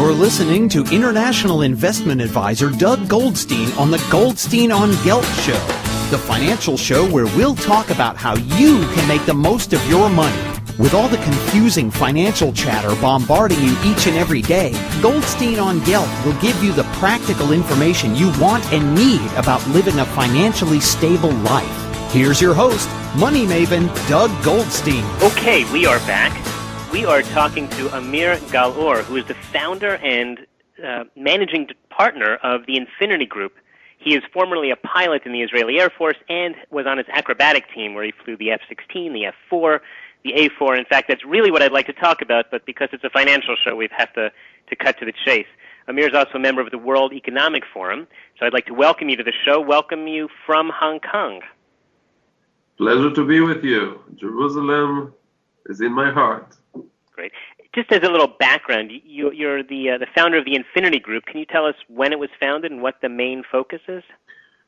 You're listening to international investment advisor Doug Goldstein on the Goldstein on Gelt show, the financial show where we'll talk about how you can make the most of your money. With all the confusing financial chatter bombarding you each and every day, Goldstein on Gelt will give you the practical information you want and need about living a financially stable life. Here's your host, money maven Doug Goldstein. Okay, we are back. We are talking to Amir Gal Or, who is the founder and managing partner of the Infinity Group. He is formerly a pilot in the Israeli Air Force and was on its acrobatic team where he flew the F-16, the F-4, the A-4. In fact, that's really what I'd like to talk about, but because it's a financial show, we have to cut to the chase. Amir is also a member of the World Economic Forum, so I'd like to welcome you to the show, welcome you from Hong Kong. Pleasure to be with you. Jerusalem is in my heart. Great. Just as a little background, you're the founder of the Infinity Group. Can you tell us when it was founded and what the main focus is?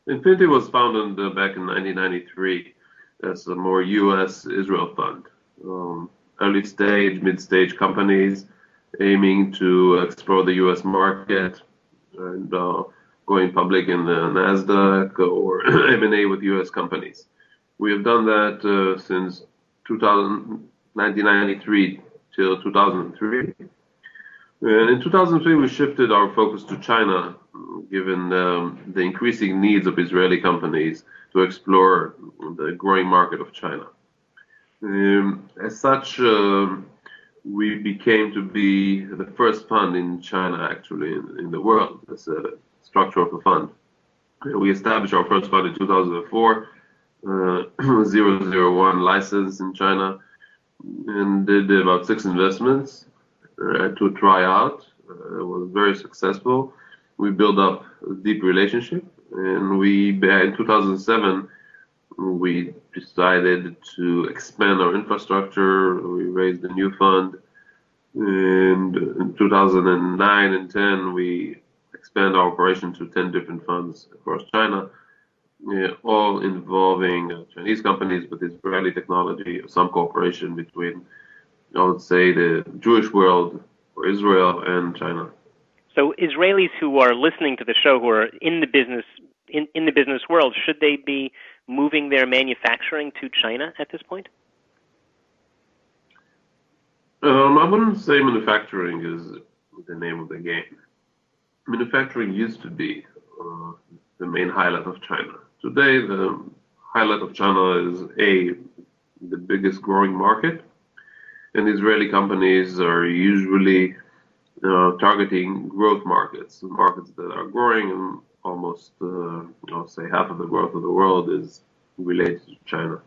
Infinity was founded back in 1993 as a more U.S.-Israel fund. Early stage, mid-stage companies aiming to explore the U.S. market and going public in the NASDAQ or M&A with U.S. companies. We have done that since 1993 till 2003. And in 2003, we shifted our focus to China, given the increasing needs of Israeli companies to explore the growing market of China. As such, we became to be the first fund in China, actually, in the world, as a structure of a fund. We established our first fund in 2004, 001 license in China, and did about 6 investments to try out. It was very successful. We built up a deep relationship, and in 2007, we decided to expand our infrastructure. We raised a new fund, and in 2009 and 10, we expanded our operation to 10 different funds across China, all involving Chinese companies with Israeli technology, some cooperation between, I would say, the Jewish world or Israel and China. So Israelis who are listening to the show, who are in the business world, should they be moving their manufacturing to China at this point? I wouldn't say manufacturing is the name of the game. Manufacturing used to be the main highlight of China. Today, the highlight of China is the biggest growing market, and Israeli companies are usually targeting growth markets that are growing, and almost, I'll say, half of the growth of the world is related to China,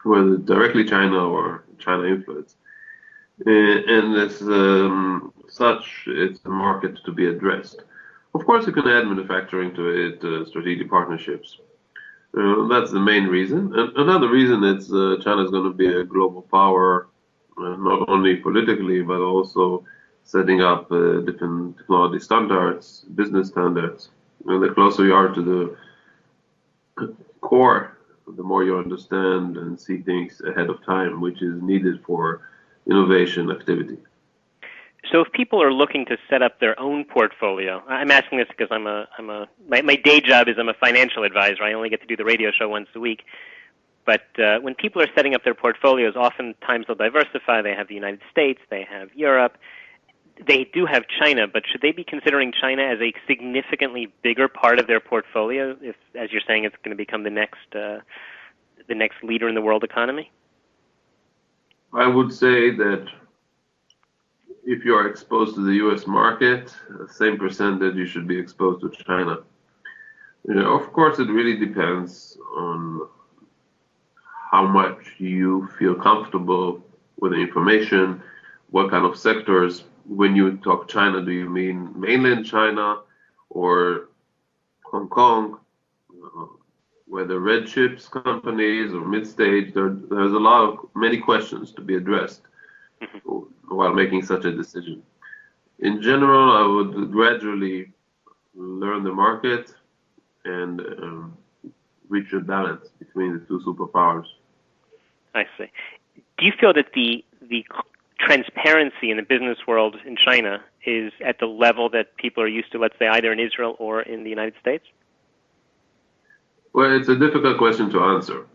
whether directly China or China influence. And as such, it's a market to be addressed. Of course, you can add manufacturing to it, strategic partnerships. That's the main reason. And another reason is China is going to be a global power, not only politically, but also setting up different technology standards, business standards. And the closer you are to the core, the more you understand and see things ahead of time, which is needed for innovation activity. So if people are looking to set up their own portfolio, I'm asking this because my day job is I'm a financial advisor. I only get to do the radio show once a week. But when people are setting up their portfolios, oftentimes they'll diversify. They have the United States, they have Europe, they do have China. But should they be considering China as a significantly bigger part of their portfolio, if, as you're saying, it's going to become the next leader in the world economy? I would say that if you are exposed to the U.S. market, the same percentage you should be exposed to China. Of course, it really depends on how much you feel comfortable with the information, what kind of sectors. When you talk China, do you mean mainland China or Hong Kong, whether red chips companies or mid-stage? There's many questions to be addressed while making such a decision. In general, I would gradually learn the market and reach a balance between the two superpowers. I see. Do you feel that the transparency in the business world in China is at the level that people are used to, let's say, either in Israel or in the United States? Well, it's a difficult question to answer.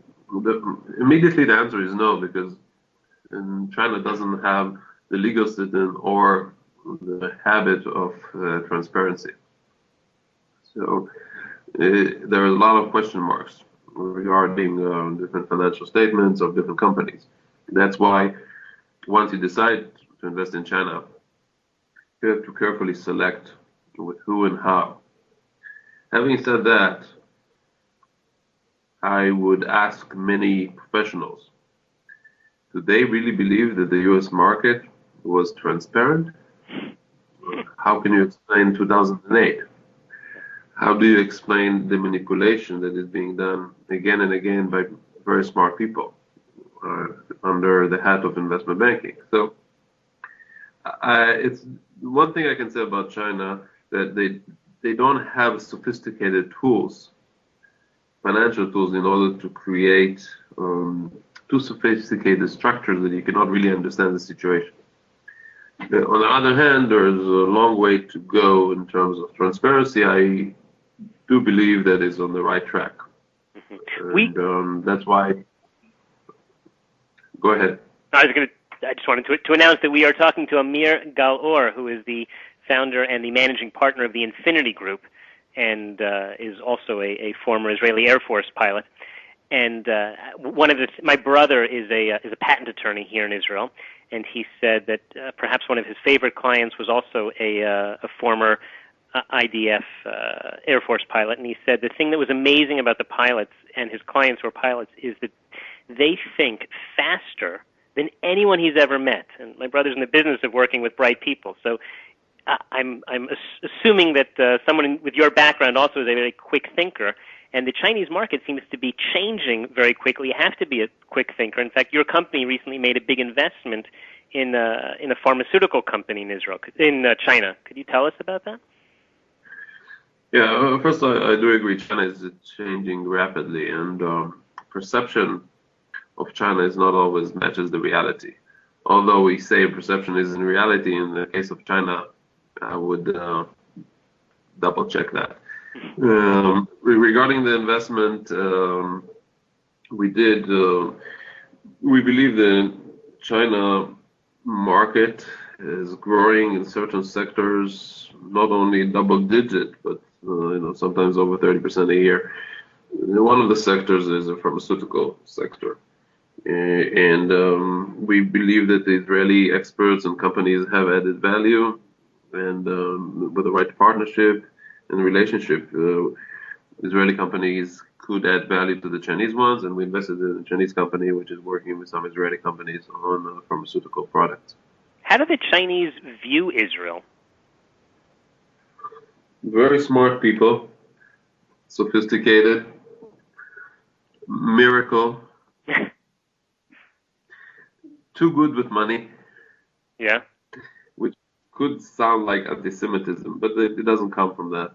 Immediately, the answer is no, because China doesn't have the legal system or the habit of transparency. So there are a lot of question marks regarding different financial statements of different companies. That's why once you decide to invest in China, you have to carefully select with who and how. Having said that, I would ask many professionals, do they really believe that the US market was transparent? How can you explain 2008? How do you explain the manipulation that is being done again and again by very smart people under the hat of investment banking? So it's one thing I can say about China, that they don't have sophisticated tools, financial tools, in order to create too sophisticated structures that you cannot really understand the situation. On the other hand, there's a long way to go in terms of transparency. I do believe that it's on the right track. And that's why. Go ahead. I just wanted to announce that we are talking to Amir Gal Or, who is the founder and the managing partner of the Infinity Group, and is also a former Israeli Air Force pilot. And my brother is a patent attorney here in Israel, and he said that perhaps one of his favorite clients was also a former IDF Air Force pilot. And he said the thing that was amazing about the pilots and his clients who are pilots is that they think faster than anyone he's ever met. And my brother's in the business of working with bright people, so I'm assuming that someone with your background also is a very quick thinker. And the Chinese market seems to be changing very quickly. You have to be a quick thinker. In fact, your company recently made a big investment in a pharmaceutical company in China. Could you tell us about that? Yeah, first I do agree. China is changing rapidly, and perception of China is not always matches the reality. Although we say perception is in reality, in the case of China, I would double check that. Regarding the investment, we believe the China market is growing in certain sectors, not only double digit, but sometimes over 30% a year. One of the sectors is the pharmaceutical sector. And we believe that the Israeli experts and companies have added value, and with the right partnership and relationship, Israeli companies could add value to the Chinese ones, and we invested in a Chinese company which is working with some Israeli companies on pharmaceutical products. How do the Chinese view Israel? Very smart people, sophisticated, miracle, too good with money. Yeah. Which could sound like anti-Semitism, but it doesn't come from that.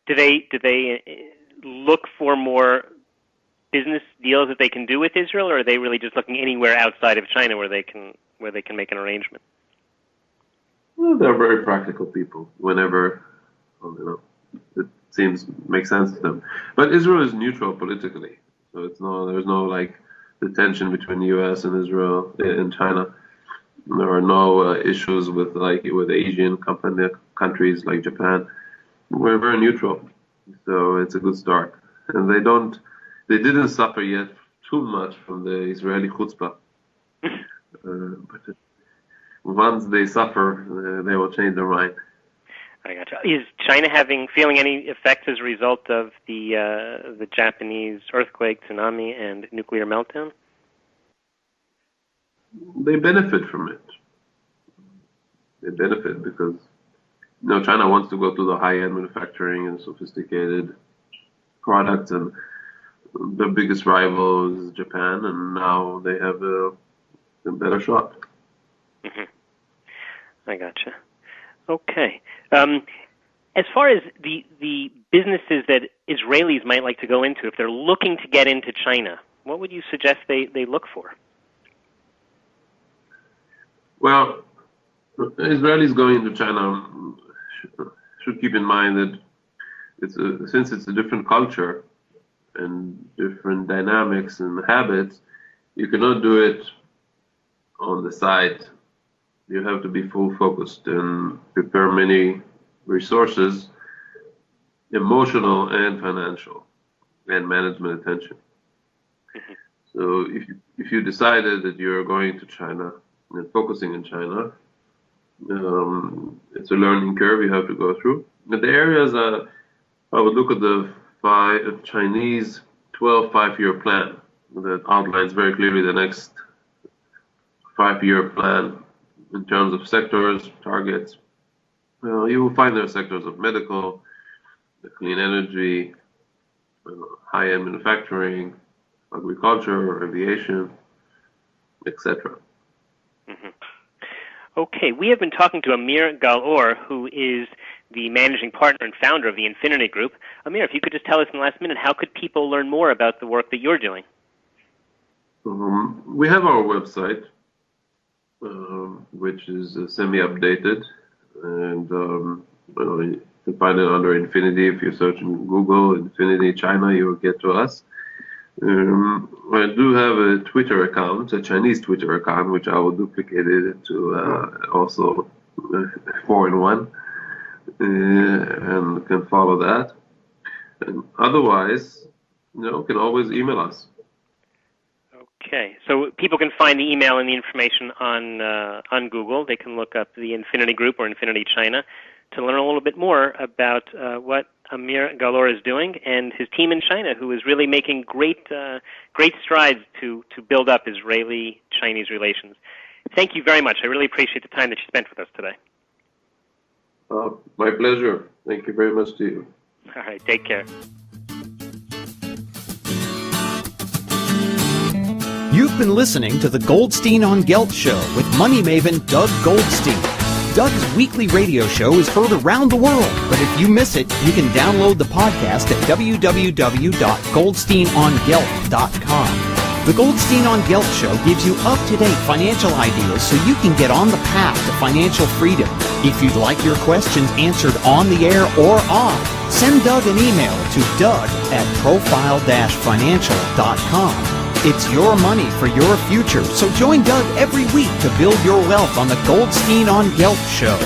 Do they look for more business deals that they can do with Israel, or are they really just looking anywhere outside of China where they can make an arrangement? Well, they're very practical people. Whenever it makes sense to them. But Israel is neutral politically, so there's no the tension between the U.S. and Israel and China. There are no issues with Asian countries like Japan. We're very neutral, so it's a good start. And they didn't suffer yet too much from the Israeli chutzpah. But once they suffer, they will change their mind. I gotcha. Is China feeling any effects as a result of the Japanese earthquake, tsunami, and nuclear meltdown? They benefit from it. They benefit because China wants to go to the high-end manufacturing and sophisticated products, and their biggest rival is Japan, and now they have a better shot. Mm-hmm. I gotcha. Okay. As far as the businesses that Israelis might like to go into, if they're looking to get into China, what would you suggest they look for? Well, Israelis going into China should keep in mind that since it's a different culture and different dynamics and habits, you cannot do it on the side. You have to be full focused and prepare many resources, emotional and financial, and management attention. So if you decided that you're going to China and focusing in China, it's a learning curve you have to go through. But the areas I would look at the Chinese 12 5-year plan that outlines very clearly the next 5-year plan in terms of sectors, targets. You will find there are sectors of medical, the clean energy, high-end manufacturing, agriculture, aviation, etc. Mm-hmm. Okay, we have been talking to Amir Gal Or, who is the managing partner and founder of the Infinity Group. Amir, if you could just tell us in the last minute, how could people learn more about the work that you're doing? We have our website, which is semi-updated, and you can find it under Infinity. If you search in Google Infinity China, you will get to us. I do have a Twitter account, a Chinese Twitter account, which I will duplicate it to also 4-in-1, and can follow that. And otherwise, can always email us. Okay, so people can find the email and the information on Google. They can look up the Infinity Group or Infinity China to learn a little bit more about what Amir Gal Or is doing and his team in China, who is really making great strides to build up Israeli-Chinese relations. Thank you very much. I really appreciate the time that you spent with us today. My pleasure. Thank you very much to you. All right, take care. You've been listening to the Goldstein on Gelt show with money maven Doug Goldstein. Doug's weekly radio show is heard around the world, but if you miss it, you can download the podcast at www.goldsteinongelt.com. The Goldstein on Gelt show gives you up-to-date financial ideas so you can get on the path to financial freedom. If you'd like your questions answered on the air or off, send Doug an email to doug@profile-financial.com. It's your money for your future, so join Doug every week to build your wealth on the Goldstein on Gelt show.